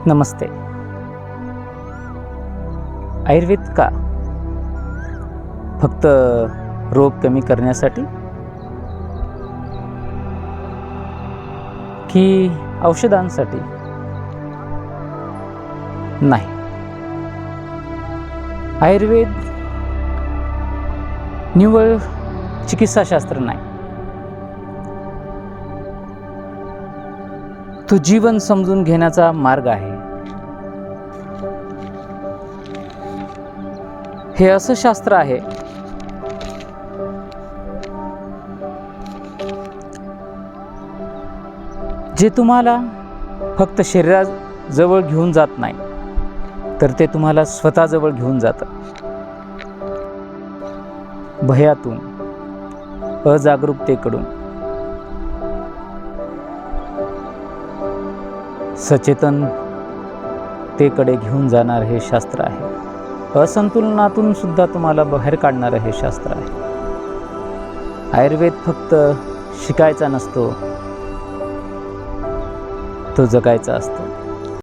नमस्ते. आयुर्वेद का फक्त रोग कमी करण्यासाठी की औषधांसाठी? नाही. आयुर्वेद निव्वळ चिकित्साशास्त्र नाही. तो जीवन समजून घेण्याचा मार्ग आहे. हे असं शास्त्र आहे जे तुम्हाला फक्त शरीराजवळ घेऊन जात नाही, तर ते तुम्हाला स्वतःजवळ घेऊन जातं. भयातून, अजागरूकतेकडून सचेतनतेकडे घेऊन जाणार हे शास्त्र आहे. असंतुलनातून सुद्धा तुम्हाला बाहेर काढणारं हे शास्त्र आहे. आयुर्वेद फक्त शिकायचा नसतो, तो जगायचा असतो.